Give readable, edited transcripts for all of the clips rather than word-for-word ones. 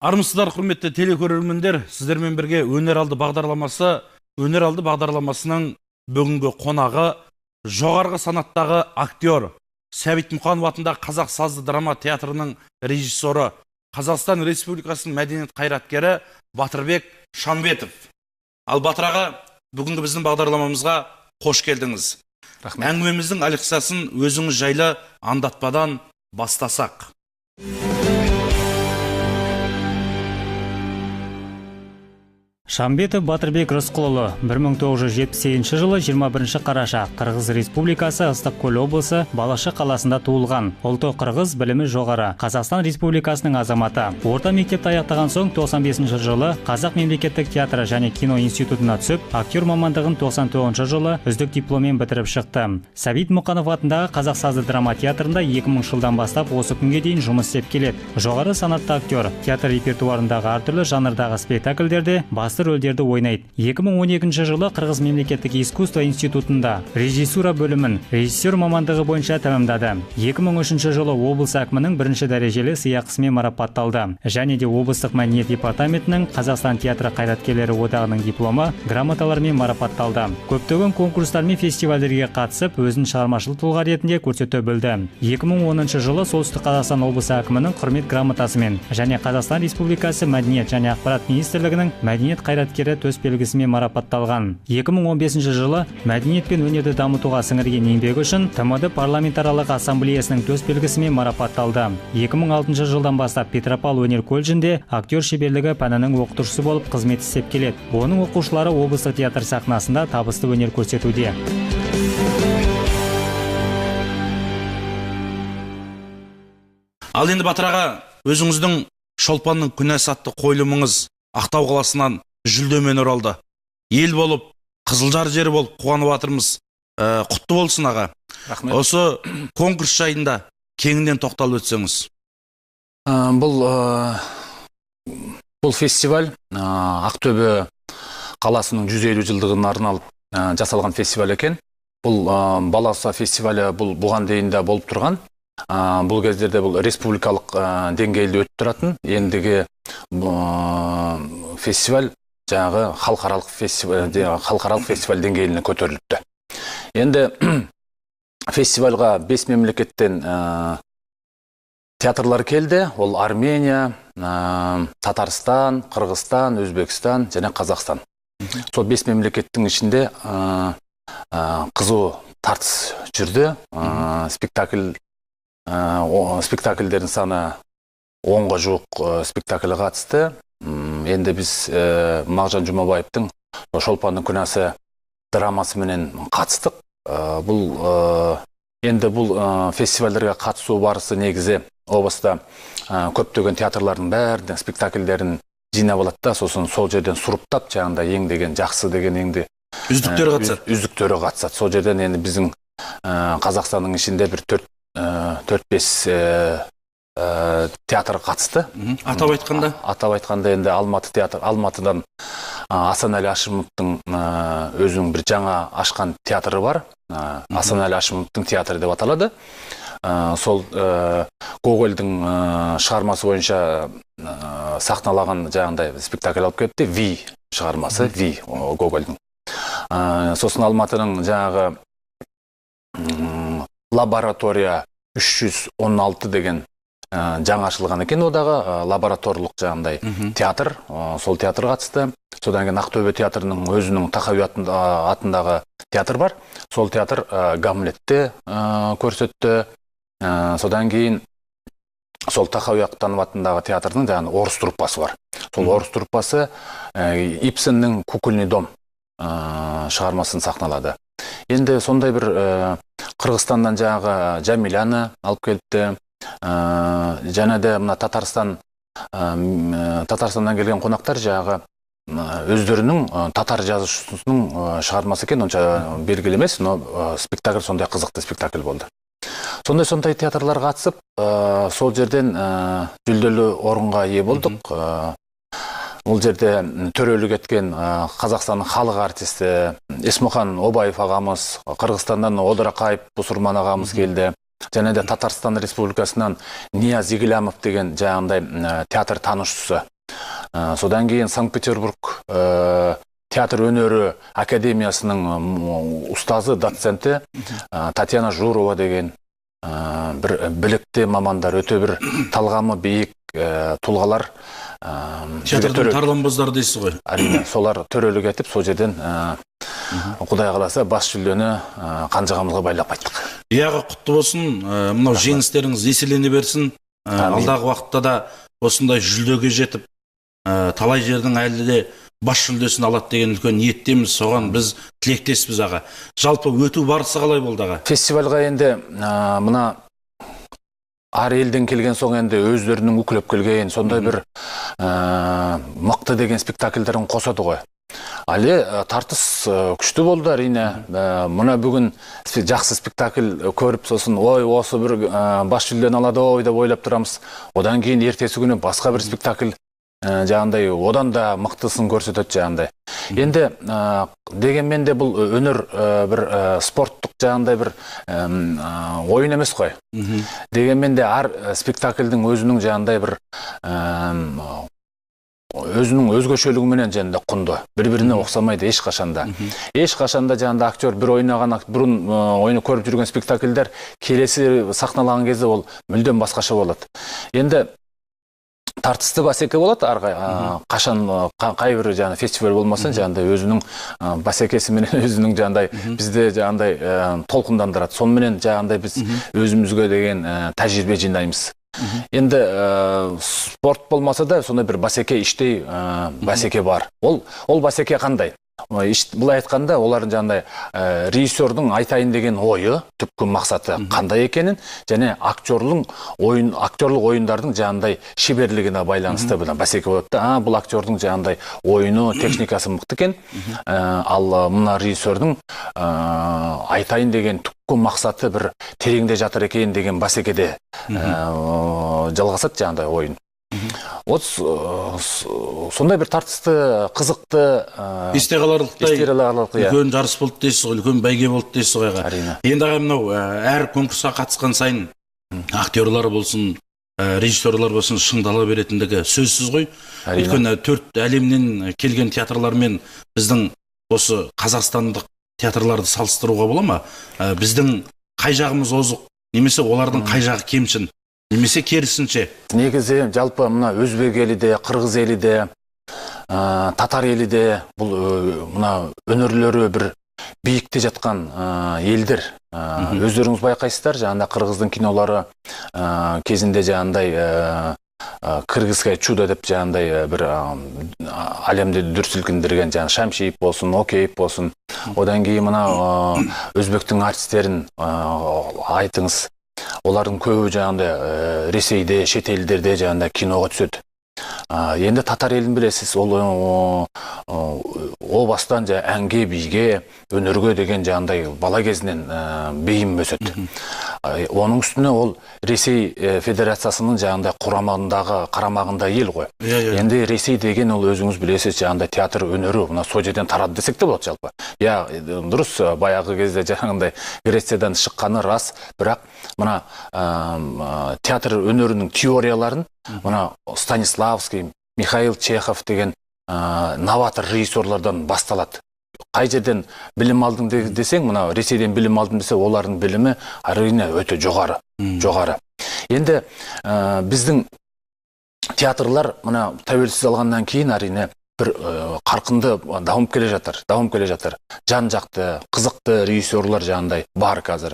Армысыздар, құрметті телекөрермендер, сіздермен бірге өнер алды бағдарламасының бүгінгі қонағы жоғарғы санаттағы актер, Сәбит Мұқанов атындағы Қазақ сазды драма театрының режиссері, Қазақстан Республикасының мәдениет қайраткері Батырбек Шамбетов. Ал Батыр аға, бүгінгі біздің бағдарламамызға қош келдіңіз. Рахмет. Әңгімеміздің алғысасын өзіңіз жайлы андатпадан бастасақ. Шамбетов Батырбек Рысқұлұлы 1978 жылы 21 қараша Қырғыз Республикасы Ыстықкөл облысы Балашы қаласында туылған. Ұлты қырғыз, білімі жоғары. Қазақстан Республикасының азаматы. Орта мектепті аяқтаған соң 95 жылы Қазақ мемлекеттік театры және кино институтына түсіп, актер мамандығын 99 жылы үздік дипломмен бітіріп шықты. Сәбит Мұқанов атындағы Қазақ сазды драма театрында 2000 жылдан бастап осы күнге дейін жұмыс істеп келеді. Жоғары санатты актер, театр репертуарындағы әртүрлі жанрдағы спектакльдерде басты рөлдерді ойнайды. 2012 жылы Қырғыз мемлекеттік искусство институтында режиссура бөлімін режиссер мамандығы бойынша тәмамдады. 2003 жылы облыс әкімінің бірінші дәрежелі сыйақысымен марапатталды. Және де облыстық мәдениет департаментінің Қазақстан театры қайраткерлері одағының дипломы, грамоталармен марапатталды. Көптеген конкурстар мен фестивальдерге қатысып, өзін шығармашыл тұлға ретінде көрсете білді. 2010 жылы Солтүстік Қазақстан облысы әкімінің құрмет грамотасымен және Қазақстан Республикасы мәдениет және ақпарат министрлігінің мәдениет қайраткері төсбелгісімен марапатталған. 2015 жылы мәдениет пен өнерді дамытуға сіңірген еңбегі үшін ТМД парламентаралық ассамблеясының төсбелгісімен марапатталды. 2006 жылдан бастап Петропавл өнер колледжінде актер шеберлігі пәнінің оқытушысы болып қызмет істеп келеді. Оның оқушылары облыстық театр сахнасында табысты өнер көрсетуде. Ал енді Батыр аға, өзіңіздің Шолпанның күнәсі атты қойылымыңыз Ақтау қаласынан жүлдемен оралды. Ел болып, Қызылжар жері болып қуанып жатырмыз. Құтты болсын аға. Рахмет. Осы конкурс жайында кеңінен тоқталып өтсеңіз. Бұл фестиваль Ақтөбе қаласының 150 жылдығына арналып жасалған фестиваль екен. Бұл баласа фестивалі бұған дейін де болып тұрған. Бұл кездерде бұл республикалық деңгейде өтіп тұратын. Ендігі фестиваль жаңағы халықаралық фестиваль деңгейіне көтеріліпті. Енді фестивальға 5 мемлекеттен театрлар келді. Ол Армения, Татарстан, Қырғызстан, Өзбекстан және Қазақстан. Сол 5 мемлекеттің ішінде қызу тартыс жүрді. Спектакльдердің саны 10-ға жуық спектакль қатысты. Енді біз Мағжан Жұмабаевтың Шолпанның күнәсі драмасы менен қатыстық. Енді бұл фестивальдерге қатысу барысы негізі облыста көптеген театрлардың бәрінің спектакльдерін жинап алады да, сосын сол жерден сұрыптап, жаңағында ең деген жақсы деген еңді үздіктері қатысады. Сол жерден енді біздің Қазақстанның ішінде бір 4-5 театр қатысты. Атап айтқанда енді Алматыдан Асанәлі Ашымовтың өзінің бір жаңа ашқан театры бар. Асанәлі Ашымовтың театры деп аталады. Сол Гогольдің шығармасы бойынша сахналаған жаңағындай спектакль алып кетті. Ви шығармасы, Ви Гогольдің. Сосын Алматының жаңағы лаборатория 316 деген жаңа ашылған екен, одағы лабораторлық жаңағындай театр, сол театр қатысты. Содан кейін Ақтөбе театрының өзінің Тахауи атындағы театр бар. Сол театр Гамлетті көрсетті. Содан кейін сол Тахауи атындағы театрдың жаңағы орыс труппасы бар. Сол орыс труппасы Ипсеннің «Кукольный дом» шығармасын сахналады. Енді сондай бір Қырғызстаннан жаңағы Жамиляны алып келіпті. Және де мына Татарстаннан келген қонақтар жаңағы өздерінің татар жазушысының шығармасы екен, онша белгілі емес, но спектакль сондай қызықты спектакль болды. Сондай театрлар қатысып, сол жерден жүлделі орынға ие болдық. Ол жерде төрелік еткен Қазақстанның халық артисті Есмұхан Обаев ағамыз, Қырғызстаннан Одырақаев Бусурман ағамыз келді. Және де Татарстан Республикасынан Нияз Игілямов деген жаңағындай театр танышысы Содан кейін Санкт-Петербург театр өнері академиясының ұстазы, доценті Татьяна Журова деген бір білікті мамандар, өте бір талғамы биік тұлғалар. Театрдың тарланбаздары дейсіз ғой. Әрине, солар төрелік етіп, сол жерден Құдай қаласа бас жүлдені қанжығамызға байлап қайттық. Яғы құтты болсын, мынау жеңістеріңіз еселене берсін. Алдағы уақытта да осындай жүлдеге жетіп, талай жердің әлі де бас жүлдесін алады деген үлкен ниеттеміз. Соған біз тілектеспіз аға. Жалпы өту барысы қалай болды аға? Фестивальға енді мына ар елден келген соң енді өздерінің үкілеп келген сондай бір мықты деген спектакльдерін қосады ғой. Әлі тартыс күшті болды әрине. Мұна бүгін жақсы спектакль көріп, сосын ой, осы бір бас жүлдені алады ой деп ойлап тұрамыз. Одан кейін ертесі күні басқа бір спектакль жаңағындай одан да мықтысын көрсетеді жаңағындай. Енді дегенмен де бұл өнер бір спорттық жаңағындай бір ойын емес қой. Дегенмен де әр спектакльдің өзінің жаңағындай бір өзінің өзгешелігіменен жаңағындай құнды. Бір-біріне ұқсамайды ешқашанда. Ешқашанда жаңағындай актер бір ойнаған бұрын ойны көріп жүрген спектакльдер келесі сахналаған кезде ол мүлдем басқаша болады. Енді тартысты бәсеке болады, қашан қай бір фестиваль болмасын, өзінің бәсекесіменен өзінің бізде толқындандырады. Сонымен біз өзімізге деген тәжірибе жинаймыз. Енді спорт болмаса да сондай бір бәсеке іштей бәсеке бар. Ол бәсеке қандай? Бұл айтқанда олардың режиссердің айтайын деген ойы, түпкі мақсаты қандай екенін, және актерлық ойындардың шеберлігіне байланысты бәсеке болады. Бұл актердің ойыны, техникасы мықты екен, ал мына режиссердің айтайын деген түпкі мақсаты бір тереңде жатыр екен деген бәсекеде жалғасады ойын. Сондай бір тартысты, қызықты, есте қаларлықтай үлкен жарыс болды дейсіз ғой, үлкен бәйге болды дейсіз ғой. Енді аға, мынау әр конкурсқа қатысқан сайын актерлар болсын, режиссерлар болсын шыңдала беретіндігі сөзсіз ғой. Өйткені төрт әлемнен келген театрлармен біздің осы қазақстандық театрларды салыстыруға бола ма? Біздің қай жағымыз озық, немесе олардың қай жағы кемшін? Немесе керісінше? Негізі жалпы мына өзбек елі де, қырғыз елі де, татар елі де, бұл мына өнерлері бір биікте жатқан елдер. Өздеріңіз байқайсыздар, қырғыздың кинолары кезінде Кыргызское чудо деп бір әлемде дүр сілкіндірген Шамшиев болсын, Океев болсын. Одан кейін мына өзбектің артистерін айтыңыз. Олардың көбі Ресейде, шет елдерде киноға түседі. Енді татар елін білесіз, ол бастан әнге, биге, өнерге деген бала кезінен бейім өседі. Оның үстіне ол Ресей Федерациясының қарамағында ел ғой. Енді Ресей деген ол өзіңіз білесіз, театр өнері, сол жерден тарады десек те болады жалпы. Дұрыс, баяғы кезде Грециядан шыққаны рас, бірақ мына театр өнерінің теорияларын Станиславский, Михаил Чехов деген новатор режиссерлардан басталады. Қай жерден білім алдың десең, Ресейден білім алдың десе, олардың білімі әрине өте жоғары. Енді біздің театрлар тәуелсіз алғаннан кейін әрине бір қарқынды дамып келе жатыр. Жан-жақты, қызықты режиссерлар бар қазір.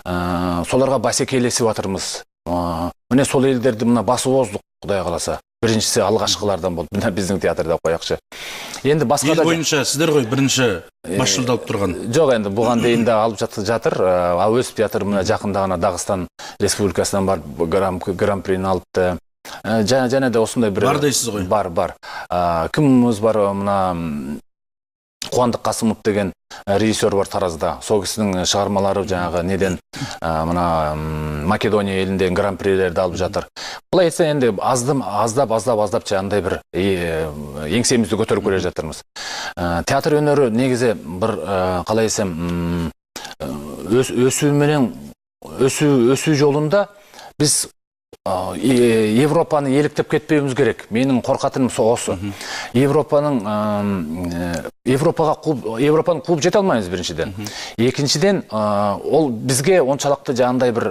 Соларға бәсекелесіп жатырмыз. Міне сол елдерді басып оздық, Құдай қаласа. Біріншісі алғашқылардан болды. Біздің театрда қояқшы. Енді басқа да... Ел бойынша сіздер ғой бірінші бас жүлде алып тұрған. Жоқ, енді бұған дейін де алып жатыр. Әуезов театр жақында ғана Дағыстан Республикасынан барып гран-прини алыпты. Және де осындай бір... Бар дейсіз ғой? Бар. Кіміміз бар, Қуандық Қасымов деген режиссер бар Таразда. Сол кісінің шығармалары неден Македония елінден гран-прилерді алып жатыр. Бұлай етсе енді аздап бір еңсемізді көтеріп көре жатырмыз. Театр өнері негізі бір қалай етсем өсу жолында біз Европаны еліктеп кетпеуіміз керек. Менің қорқатыным осы. Европаны қуып жете алмаймыз біріншіден. Екіншіден, ол бізге оншалықты жаңағындай бір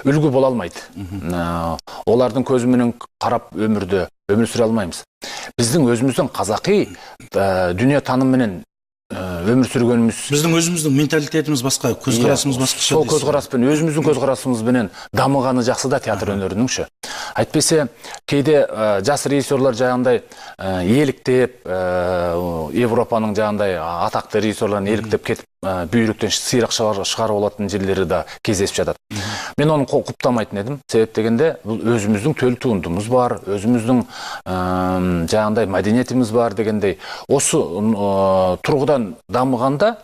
үлгі бола алмайды. Олардың көзіменен қарап өмір сүре алмаймыз. Біздің өзіміздің қазақи дүние танымымен өмір сүргеніміз, біздің өзіміздің менталитетіміз басқа, көзқарасымыз басқа. Сол көзқараспен, өзіміздің көзқарасымызбен дамығаны жақсы да театр өнерінің. Әйтпесе, кейде жас режиссерлар жаңағындай еліктеп, Европаның жаңағындай атақты режиссерларын еліктеп кетіп, бүйректен сирақ шығарып алатын жерлері де кездесіп жатады. Мен оны құптамайтын едім. Себеп дегенде, бұл өзіміздің төл туындымыз бар, өзіміздің жаңағындай мәдениетіміз бар дегендей. Осы тұрғыдан дамығанда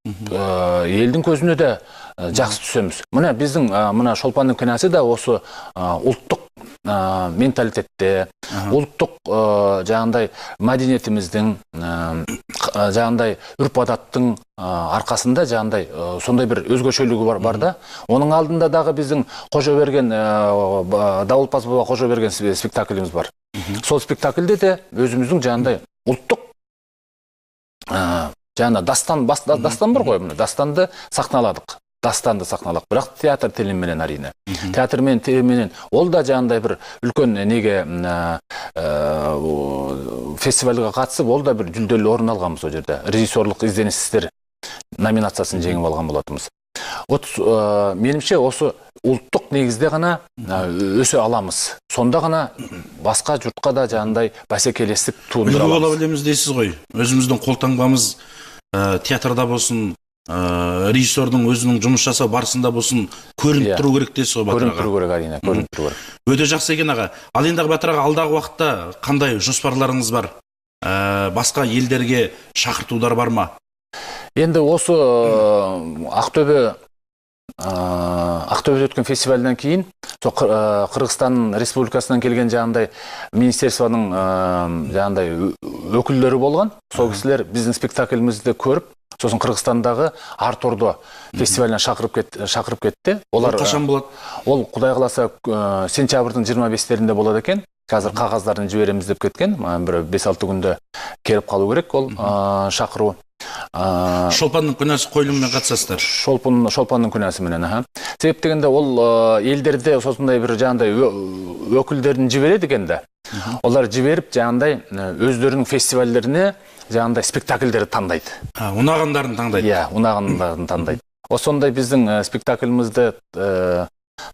елдің көзіне де жақсы түсеміз. Мына біздің Шолпанның кінәсі да осы ұлттық менталитетте, ұлттық жаңағындай мәдениетіміздің, жаңағындай үрп-адаттың арқасында жаңағындай сондай бір өзгешелігі бар да. Оның алдында дағы біздің Қожаберген, Дауылпаз баба Қожаберген спектакліміз бар. Сол спектакльде де өзіміздің жаңағындай ұлттық жаңа дастан бар ғой, дастанды сахналадық. Бірақ театр тіліменен әрине. Театр мен тіліменен ол да жаңағындай бір үлкен неге фестивальға қатысып, ол да бір жүлделі орын алғанбыз ол жерде. Режиссерлық ізденістер номинациясын жеңіп алған болатымыз. Менімше осы ұлттық негізде ғана өсе аламыз. Сонда ғана басқа жұртқа да жаңағындай бәсекелестік туындыра аламыз. Үлгі бола білеміз дейсіз ғой. Өзіміздің қолтаңбамыз театрда болсын, режиссердің өзінің жұмыс жасау барысында болсын, көрініп тұру керек дейсіз ғой, Батыр аға. Көрініп тұру керек, әрине, көрініп тұру керек. Өте жақсы екен аға. Ал енді Батыр аға, алдағы уақытта қандай жоспарларыңыз бар? Басқа елдерге шақыртулар бар ма? Енді осы Ақтөбеде өткен фестивальдан кейін, Қырғызстан Республикасынан келген жаңағындай министерствоның жаңағындай өкілдері болған. Сол кісілер біздің спектаклімізді көріп, сосын Қырғызстандағы Артурдо фестиваліне шақырып кетті. Олар қашан болады? Ол Құдай қаласа сентябрьдің 25-терінде болады екен. Қазір қағаздарын жібереміз деп кеткен. Бір 5-6 күнде келіп қалу керек ол шақыру. Шолпанның күнәсі қойылымына қатысасыздар? Шолпанның күнәсі менен. Себеп дегенде ол елдерде осындай бір жаңағындай өкілдерін жібереді екенде. Олар жіберіп жаңағындай өздерінің фестивальдеріне жаңағындай спектакльдерді таңдайды. Ұнағандарын таңдайды? Иә, ұнағандарын таңдайды. Осындай біздің спектаклімізді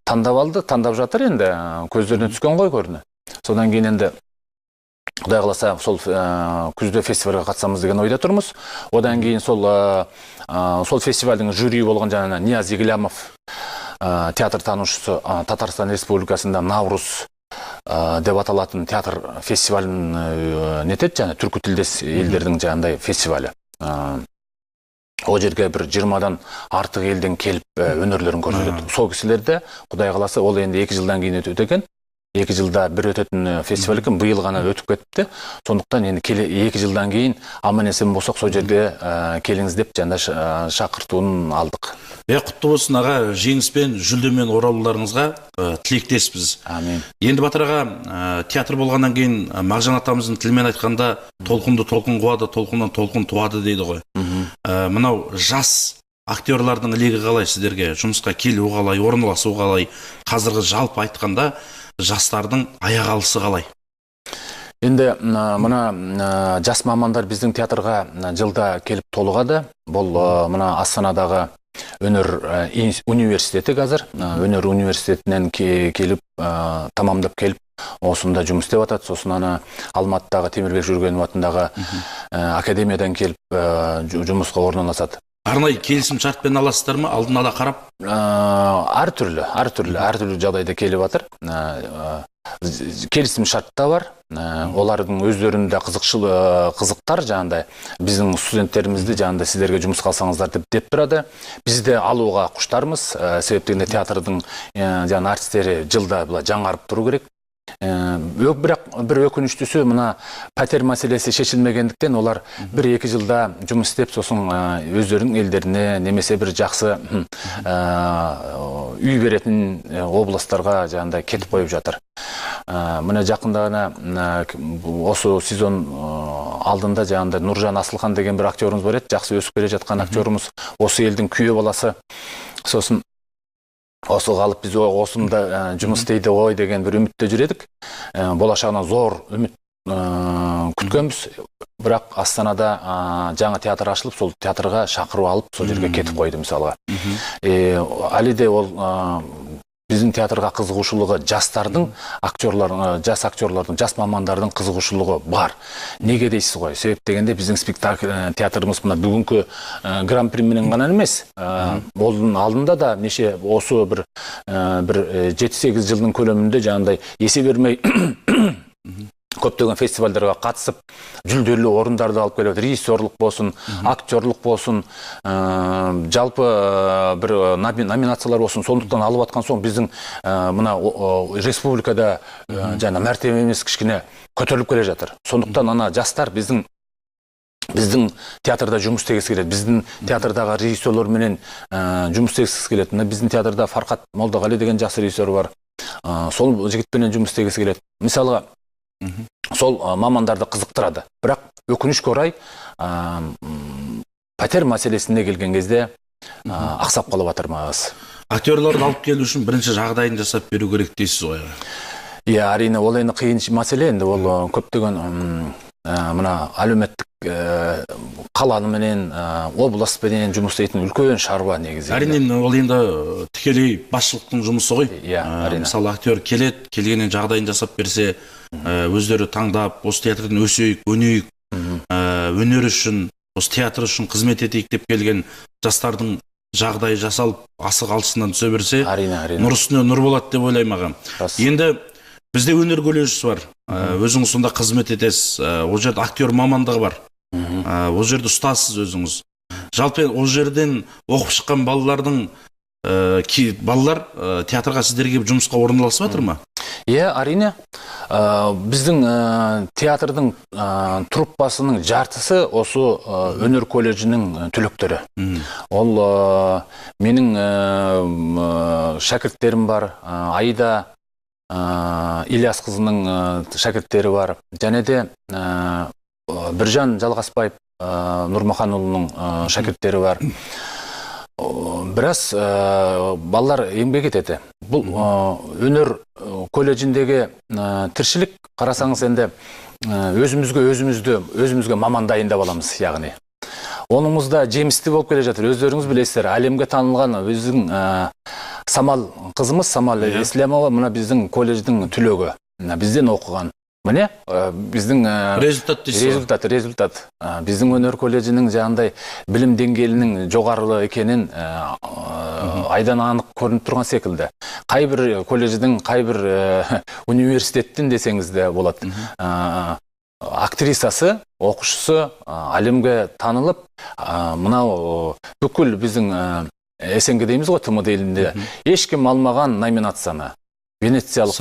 таңдап жатыр енді, көздеріне түскен ғой көріне. Содан кейін енді Құдай қаласа сол күзде фестивальға қатысамыз деген ойда тұрмыз. Одан кейін сол фестивальдің жюри болған жаңа Нияз Игілямов, театр танушысы, Татарстан Республикасында Наурыз деп аталатын театр фестивалін нетеді, жаңа түркі тілдес елдердің жаңағындай фестивалі. Ол жерге бір 20-дан артық елден келіп өнерлерін көрсетеді. Сол кісілерді Құдай қаласа ол енді 2 жылдан кейін өтеді екен. 2 жылда бір өтетін фестиваль екен, биыл ғана өтіп кетіпті. Сондықтан енді 2 жылдан кейін аман-есен болсақ сол жерге келіңіз деп жаңа шақыртуын алдық. Құтты болсын аға, жеңіспен, жүлдемен оралуларыңызға тілектеспіз. Амин. Енді Батыр аға, театр болғаннан кейін Мағжан атамыздың тілмен айтқанда толқынды толқын қуады, толқыннан толқын туады дейді ғой. Мынау жас актерлардың легі қалай сіздерге? Жұмысқа келу қалай, орналасу қалай? Қазіргі жалпы айтқанда жастардың аяқ алысы қалай? Енді мына жас мамандар біздің театрға жылда келіп толығады. Бұл мына Астанадағы өнер университеті қазір. Өнер университетінен келіп, тамамдап келіп, осында жұмыс істеп жатады. Сосын Алматыдағы Темірбек Жүргенов атындағы академиядан келіп жұмысқа орналасады. Арнайы келісім шартпен аласыздар ма? Алдын ала қарап? Әртүрлі жағдайда келіп жатыр. Келісім шарт та бар. Олардың өздерінде қызықтар жаңағындай біздің студенттерімізді жаңағындай сіздерге жұмысқа алсаңыздар деп тұрады. Біз де алуға құштармыз. Себеп дегенде театрдың жаңа артистері жылда жаңарып тұру керек. Бірақ бір өкініштісі мына пәтер мәселесі шешілмегендіктен олар 1-2 жылда жұмыс істеп, сосын өздерінің елдеріне немесе бір жақсы үй беретін областарға жаңағыдай кетіп қойып жатыр. Міне жақында осы сезон алдында жаңағыдай Нұржан Асылхан деген бір актеріміз бар еді, жақсы өсіп келе жатқан актеріміз, осы елдің күйе баласы. Сосын осы қалып біз осында жұмыс істейді ой деген бір үмітте жүредік. Болашағынан зор үміт күткенбіз. Бірақ Астанада жаңа театр ашылып, сол театрға шақыру алып, сол жерге кетіп қойды мысалға. Әлі де ол біздің театрға қызығушылығы жастардың, жас актерлардың, жас мамандардың қызығушылығы бар. Неге дейсіз ғой? Себеп дегенде біздің спектакль театрымыз мына бүгінгі гран-применен ғана емес, олдың алдында да неше осы бір 7-8 жылдың көлемінде жаңағыдай есе бермей көптеген фестивальдарға қатысып, жүлделі орындарды алып келеді. Режиссерлық болсын, актерлық болсын, жалпы бір номинациялар болсын, сондықтан алып атқан соң біздің мына республикада жаңа мәртебеміз кішкене көтеріліп келе жатыр. Сондықтан ана жастар біздің театрда жұмыс істегісі келеді. Біздің театрдағы режиссерлерменен жұмыс істегісі келеді. Біздің театрда Фарқат Молдағали деген жақсы режиссер бар. Сол жігітпенен жұмыс істегісі келеді. Мысалға, сол мамандарды қызықтырады. Бірақ өкінішке орай пәтер мәселесіне келген кезде ақсап қалып жатырмыз. Актерларды алып келу үшін бірінші жағдайын жасап беру керек дейсіз ғой. Иә, әрине ол енді қиын мәселе. Енді ол көптеген мына әлеуметтік қаланыменен, облыспенен жұмыс істейтін үлкен шаруа негізі. Әрине ол енді тікелей басшылықтың жұмысы ғой. Мысалы актер келеді, келгеннен жағдайын жасап берсе, өздері таңдап, осы театрдан өсейік, өнейік, өнер үшін, осы театр үшін қызмет етейік деп келген жастардың жағдайы жасалып, асық алшысынан түсе берсе, нұр үстіне нұр болады деп ойлаймын ағам. Енді бізде өнер колледжі бар. Өзіңіз сонда қызмет етесіз. Ол жерде актер мамандығы бар. Ол жерде ұстазсыз өзіңіз. Жалпы ол жерден оқып шыққан балалар театрға сіздерге жұмысқа орналасып жатыр ма? Иә, әрине. Біздің театрдың труппасының жартысы осы өнер колледжінің түлектері. Ол менің шәкірттерім бар. Аида Ильяс қызының шәкірттері бар. Және де Біржан Жалғасбаев Нұрмаханұлының шәкірттері бар. Біраз балалар еңбек етеді. Бұл өнер колледжіндегі тіршілік қарасаңыз енді өзімізге маман дайындап аламыз, яғни. Оныңызда жемісті болып келе жатыр. Өздеріңіз білесіздер, әлемге танылған біздің Самал қызымыз, Самал Ислямова, мына біздің колледждің түлегі. Бізден оқыған. Міне, біздің результат. Біздің өнер колледжінің жаңағыдай білім деңгейінің жоғарылы екенін айдан анық көрініп тұрған секілді. Қайбір колледждің, қайбір университеттің десеңіз де болады. Актрисасы, оқушысы әлемге танылып, мынау бүкіл біздің СНГ дейміз ғой, ТМД елінде ешкім алмаған номинацияны. Венециялық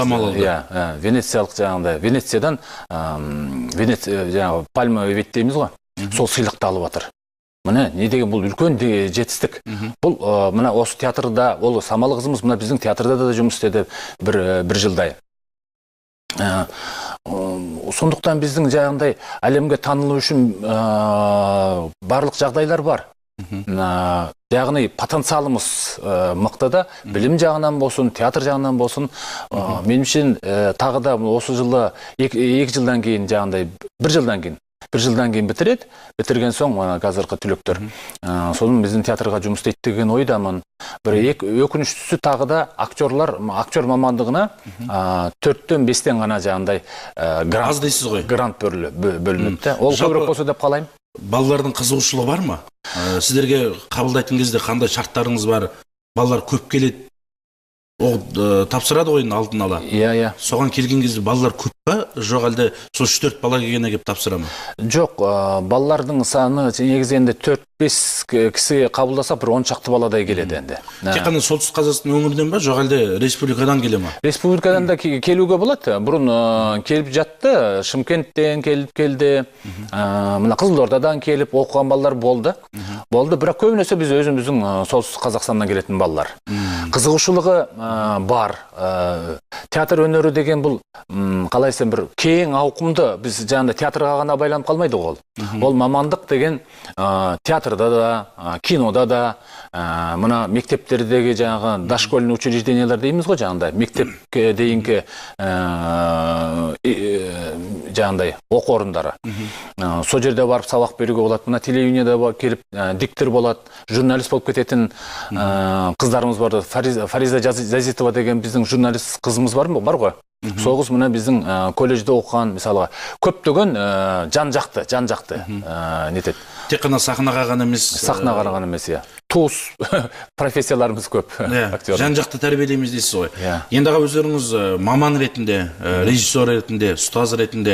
жаңағыдай, Венециядан пальма вет дейміз ғой, сол сыйлықты алып жатыр. Міне, не деген бұл үлкен жетістік. Бұл мына осы театрда, ол Самал қызымыз мына біздің театрда да жұмыс істеді бір жылдай. Сондықтан біздің жаңағыдай әлемге танылу үшін барлық жағдайлар бар. Яғни потенциалымыз мықтыда, білім жағынан болсын, театр жағынан болсын, меніңше тағы да осы жылы 2 жылдан кейін жаңағыдай, 1 жылдан кейін бітіреді. Бітірген соң қазіргі түлектер. Соның біздің театрға жұмыс істейді деген ойдамын. Бір өкініштісі тағы да актер мамандығына 4-тен 5-тен ғана жаңағыдай грант бөлініпті. Ол көбірек болса деп қалаймын. Балалардың қызығушылығы бар ма? Сіздерге қабылдайтын кезде қандай шарттарыңыз бар? Балалар көп келеді. тапсырады ғой алдын ала. Иә. Соған келген кезде балалар көп па, жоқ әлде сол 3-4 бала келгеннен келіп тапсыра ма? Жоқ, балалардың саны негізі енді 4-5 кісі қабылдаса бір 10 шақты баладай келеді енді. Тек қана солтүстік Қазақстан өңірінен ба, жоқ әлде республикадан келе ма? Республикадан да келуге болады. Бұрын келіп жатты, Шымкенттен келді, мына Қызылордадан келіп оқыған балалар болды. Бірақ көбінесе біз өзіміздің солтүстік Қазақстаннан келетін балалар. Қызығушылығы бар. Театр өнері деген бұл қалайсың бір кең ауқымды, біз жаңында театрға ғана байланып қалмайды ол. Ол мамандық деген театрда да, кинода да, мына мектептердегі жаңағы дошкольный учреждениялар дейміз ғой, жаңағыдай мектепке дейінгі жаңағыдай оқу орындары. Сол жерде барып сабақ беруге болады. Мына телевидениеда келіп диктор болады, журналист болып кететін қыздарымыз бар. Фариза Жазитова деген біздің журналист қызымыз бар ғой. Соғыз мына біздің колледжде оқыған, мысалға, көптеген жан-жақты нетеді. Тек қана сахнаға ғана емес. Сахнаға ғана емес, иә. Туыс профессияларымыз көп. Жан-жақты тәрбиелейміз дейсіз ғой. Енді аға өздеріңіз маман ретінде, режиссер ретінде, ұстаз ретінде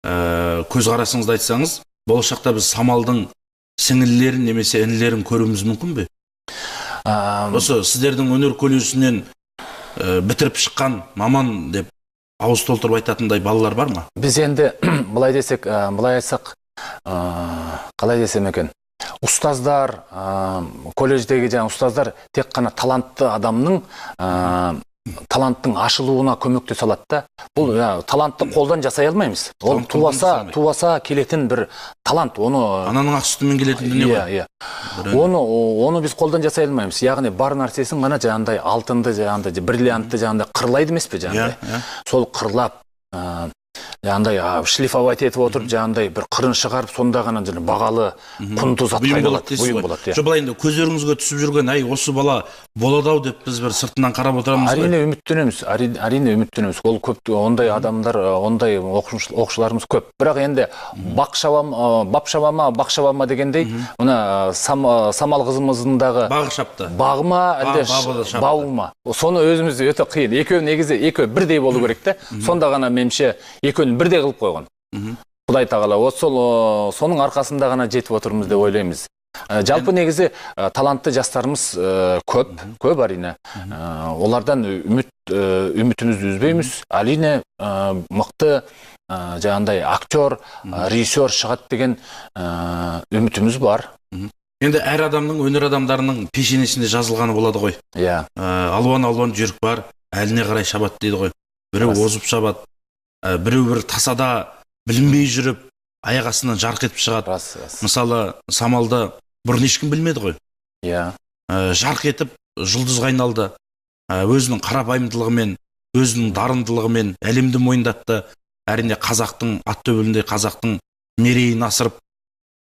көзқарасыңызды айтсаңыз, болашақта біз Самалдың сіңілілерін немесе інілерін көруіміз мүмкін бе? Осы сіздердің өнер колледжінен бітіріп шыққан маман деп ауыз толтырып айтатындай балалар бар ма? Біз енді былай айтсақ, қалай десем екен, ұстаздар, колледждегі жаңа ұстаздар тек қана талантты адамның таланттың ашылуына көмектесе алады да. Бұл талантты қолдан жасай алмаймыз. Ол туаса келетін бір талант. Ананың ақ сүтімен келетін дүние ғой. Оны біз қолдан жасай алмаймыз. Яғни бар нәрсесін ғана жаңағыдай алтынды, жаңағыдай бриллиантты жаңағыдай қырлайды емес пе жаңағыдай. Сол қырлап, жаңағыдай шлифовать етіп отырып, жаңағыдай бір қырын шығарып, сонда ғана бағалы құнды зат пайдаланады, бұйым болады. Жоқ, былай енді көздеріңізге түсіп жүрген, осы бала болады-ау деп біз бір сыртынан қарап отырамыз ғой. Әрине үміттенеміз. Ол көп, ондай адамдар, ондай оқушыларымыз көп. Бірақ енді бақшабама дегендей, мына Самал қызымыздыңдағы бағыма, әлде бауыма. Соны өзіміз өте қиын. Екеуі бірдей болу керек те. Сонда ғана меніңше екеуін бірдей қылып қойған. Құдай тағала, соның арқасында ғана жетіп отырмыз деп ойлаймыз. Жалпы негізі талантты жастарымыз көп әрине. Олардан үмітімізді үзбейміз. Әрине мықты жаңағыдай актер, режиссер шығады деген үмітіміз бар. Енді әр адамның, өнер адамдарының пешенесінде жазылғаны болады ғой. Алуан жүйрік бар, әліне қарай шабат дейді ғой. Біреу озып шабат, біреу бір тасада білінбей жүріп, аяқ астынан жарқ етіп шығады. Мысалы, Самалды бұрын ешкім білмеді ғой. Жарқ етіп, жұлдызға айналды. Өзінің қарапайымдылығымен, өзінің дарындылығымен әлемді мойындатты. Әрине қазақтың ат төбеліндей қазақтың мерейін асырып,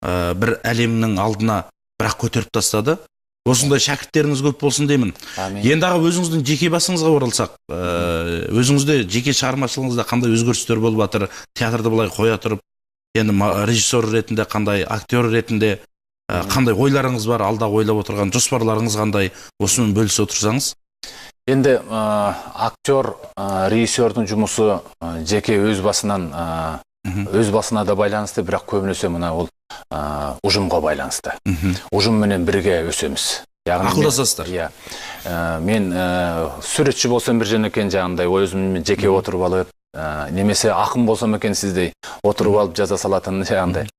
бір әлемнің алдына бірақ көтеріп тастады. Осындай шәкірттеріңіз көп болсын деймін. Енді аға өзіңіздің жеке басыңызға оралсақ, өзіңізде жеке шығармашылығыңызда қандай өзгерістер болып жатыр? Театрды былай қоя тұрып, енді режиссер ретінде, қандай актер ретінде қандай ойларыңыз бар, алда ойлап отырған жоспарларыңыз қандай? Осымен бөлісе отырсаңыз. Енді актер, режиссердің жұмысы жеке өз басына да байланысты, бірақ көбінесе мына ол ұжымға байланысты. Ұжымменен бірге өсеміз. Ақылдасасыздар. Мен суретші болсам бір екен жаңағыдай өзіммен жеке отырып алып, немесе ақын болсам екен сіздей отырып алып жаза салатын жаңағыдай.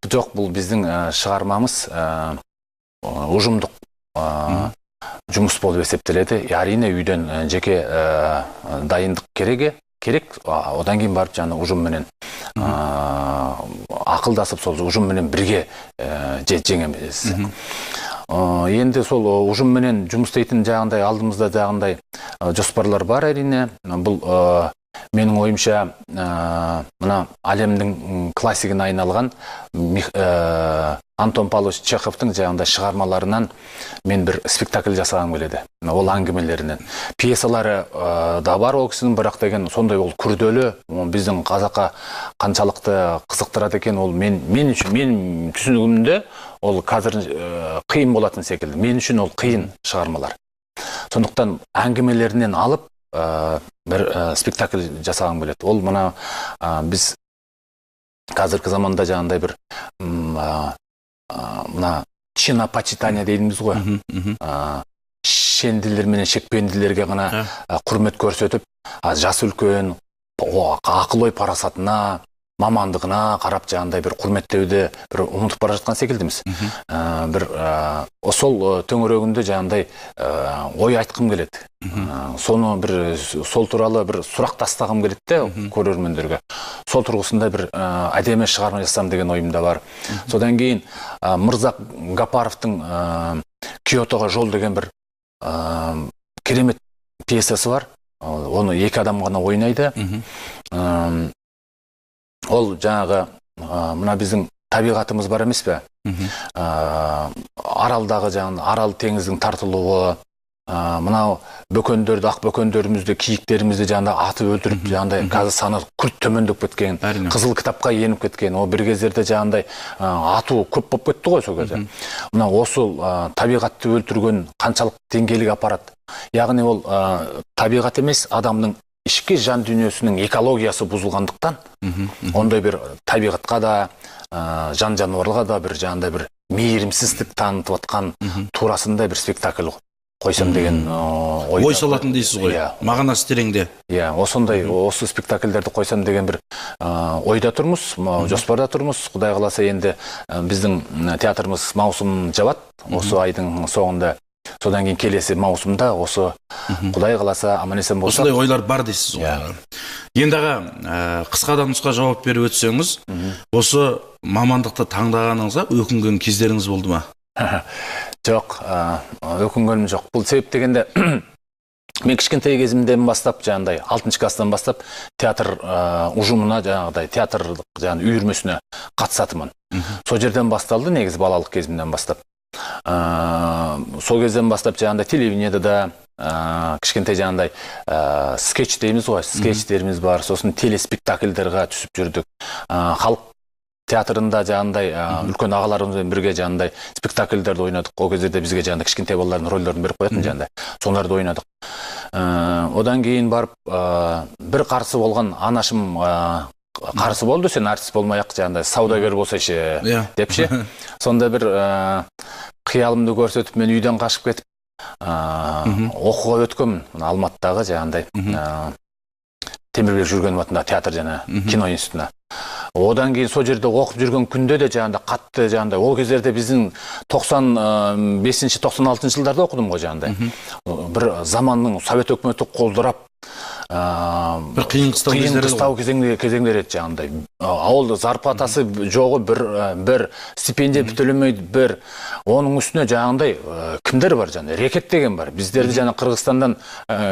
Жоқ, бұл біздің шығармамыз ұжымдық жұмыс болып есептеледі. Әрине үйден жеке дайындық керек, одан кейін барып жаңа ұжымменен ақылдасып, сол ұжымменен бірге жеңеміз. Енді сол ұжымменен жұмыс істейтін жағындай, алдымызда жағындай жоспарлар бар әрине. Бұл менің ойымша мына әлемдің классигіне айналған Антон Павлович Чеховтың жағындай шығармаларынан мен бір спектакль жасағым келеді. Ол әңгімелерінен. Пьесалары да бар ол кісінің, бірақ деген сондай ол күрделі, біздің қазаққа қаншалықты қызықтырады екен, ол мен түсінігімде ол қазір қиын болатын секілді. Мен үшін ол қиын шығармалар. Сондықтан әңгімелерінен алып бір спектакль жасағым келеді. Ол мына біз қазіргі заманда жаңағындай бір мына чинопочитание дейміз ғой. Шенділер менен шекпенділерге ғана құрмет көрсетіп, жас үлкен, ақыл ой парасатына, мамандығына қарап жаңағындай бір құрметтеуді бір ұмытып бара жатқан секілдіміз. Бір сол төңірегінде жаңағындай ой айтқым келеді. Соны бір сол туралы бір сұрақ тастағым келеді де көрермендерге. Сол тұрғысында бір әдемі шығарма жасасам деген ойымда бар. Содан кейін Мырза Гапаровтың Киотоға жол деген бір керемет пьесасы бар. Оны екі адам ғана ойнайды. Ол жаңағы мына біздің табиғатымыз бар емес пе? Аралдағы жаңағы Арал теңіздің тартылуы, мынау бөкендерді, ақ бөкендерімізді, киіктерімізді жаңағыда атып өлтіріп, жаңағыдай қазір саны күрт төмендеп кеткен, қызыл кітапқа еніп кеткен. Ол бір кездерде жаңағыдай ату көп болып кетті ғой сол кезде. Мына осы табиғатты өлтірген қаншалық деңгейлік аппарат. Яғни ол табиғат емес, адамның ішкі жан дүниесінің экологиясы бұзылғандықтан, ондай бір табиғатқа да, жан жануарларға да бір жаңағыдай бір мейірімсіздік танытып атқан турасындай бір спектакль қойсам деген ой салатын дейсіз ғой. Мағынасы тереңде. Осындай осы спектакльдерді қойсам деген бір ойда тұрмыз, жоспарда тұрмыз. Құдай қаласа енді біздің театрымыз маусым жабады осы айдың соңында. Содан кейін келесі маусымда осы Құдай қаласа аман-есен болса. Осындай ойлар бар дейсіз ғой. Енді қысқадан нұсқа жауап беріп өтсеңіз, осы мамандықты таңдағаныңызға өкінген кездеріңіз болды ма? Жоқ, өкінгенім жоқ. Бұл себеп дегенде мен кішкентай кезімден бастап, жаңағыдай 6-шы класстан бастап театр ұжымына, жаңағыдай театр үйірмесіне қатысатынмын. Сол жерден басталды, негізі балалық кезімден бастап. Сол кезден бастап жаңағыдай телевидениеде да кішкентай жаңағыдай скетч дейміз ғой, скетчтеріміз бар. Сосын телеспектакльдерге түсіп жүрдік. Халық театрында жаңағыдай үлкен ағаларымызбен бірге жаңағыдай спектакльдерді ойнадық. Ол кездерде бізге жаңағыдай кішкентай балалардың рөлдерін беріп қоятын жаңағыдай. Соларды ойнадық. Одан кейін барып бір қарсы болған анашым қарсы болды, сен артист болмай-ақ жаңағыдай саудагер болсайшы деп ше. Сонда бір қиялымды көрсетіп, мен үйден қашып кетіп оқуға өткенмін. Алматыдағы жаңағыдай Темірбек Жүргенов атындағы театр және кино институтына. Одан кейін сол жерде оқып жүрген күнде де жаңағыдай қатты жаңағыдай ол кездерде біздің 95-96 жылдарда оқыдым ғой жаңағыдай. Бір заманның совет өкіметі қолдырап бір қиын қыстау кезеңдер еді жаңағыдай. Ауылда зарплатасы жоғы бір стипендия төлемейді бір. Оның үстіне жаңағыдай кімдер бар жаңағыдай? Рекет деген бар. Біздерді жаңа Қырғызстандан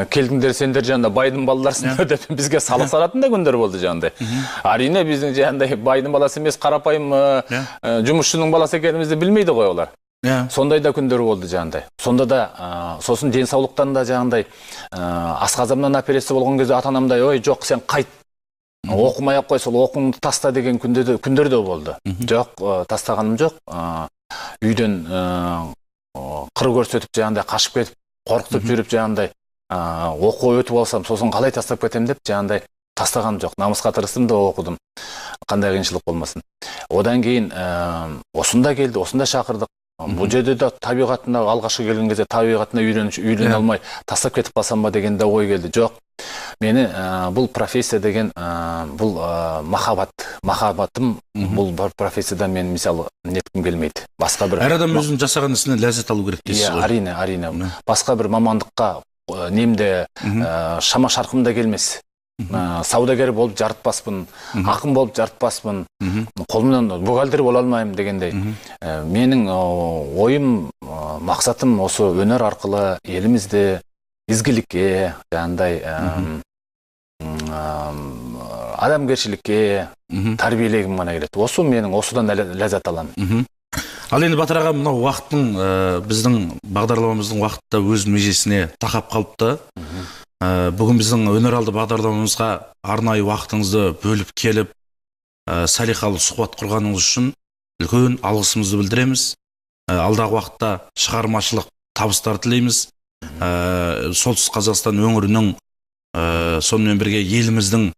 келдіңдер сендер жаңағыдай байдың балаларсыңдар деп бізге салық салатын да күндер болды жаңағыдай. Әрине біздің жаңағыдай байдың баласы емес, қарапайым жұмысшының баласы екенімізді білмейді ғой олар. Сондай да күндер болды жаңағыдай. Сонда да сосын денсаулықтан да жаңағыдай асқазанымнан операция болған кезде ата-анамдай, ой жоқ сен қайт, оқымай-ақ қой, сол оқуыңды таста деген күндер де болды. Жоқ, тастағаным жоқ. Үйден қыр көрсетіп жаңағыдай қашып кетіп, қорқытып жүріп жаңағыдай оқу өтіп алсам, сосын қалай тастап кетем деп жаңағыдай тастағаным жоқ. Намысқа тырыстым да оқыдым. Қандай қиыншылық болмасын. Одан кейін осында келді, осында шақырдық. Бұл жерде де табиғатына алғашқы келген кезде табиғатына үйрене алмай тастап кетіп қалсам ба деген де ой келді. Жоқ. Мені бұл профессия деген бұл махаббатым бұл профессиядан мен мысалы неткім келмейді. Басқа бір әр адам өзінің жасаған ісінен ләззат алу керек дейсіз ғой. Әрине. Басқа бір мамандыққа немде шама шарқымда келмес. Саудагер болып жарытпаспын, ақын болып жарытпаспын, қолымнан бухгалтер бола алмаймын дегендей. Менің ойым, мақсатым осы өнер арқылы елімізде ізгілікке, жаңағыдай адамгершілікке тәрбиелегім ғана келеді. Осы менің осыдан ләззат аламын. Ал енді Батыр аға, мынау уақыттың біздің бағдарламамыздың уақытта өз межесіне тақап қалыпты. Бүгін біздің өнер алды бағдарламамызға арнайы уақытыңызды бөліп келіп, салиқалы сұхбат құрғаныңыз үшін үлкен алғысымызды білдіреміз. Алдағы уақытта шығармашылық табыстар тілейміз. солтүстік Қазақстан өңірінің сонымен бірге еліміздің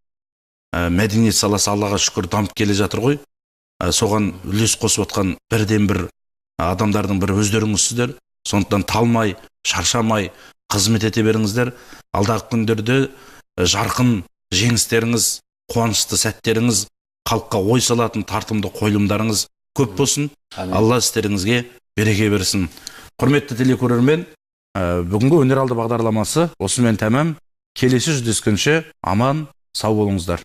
мәдениет саласы Аллаға шүкір дамып келе жатыр ғой. Соған үлес қосып отқан бірден бір адамдардың бірі өздеріңізсіздер. Сондықтан талмай, шаршамай қызмет ете беріңіздер. Алдағы күндерде жарқын жеңістеріңіз, қуанышты сәттеріңіз, халыққа ой салатын тартымды қойылымдарыңыз көп болсын. Алла істеріңізге береке берсін. Құрметті телекөрермен, бүгінгі өнер алды бағдарламасы осымен тәмам. Келесі жүздескенше аман, сау болыңыздар.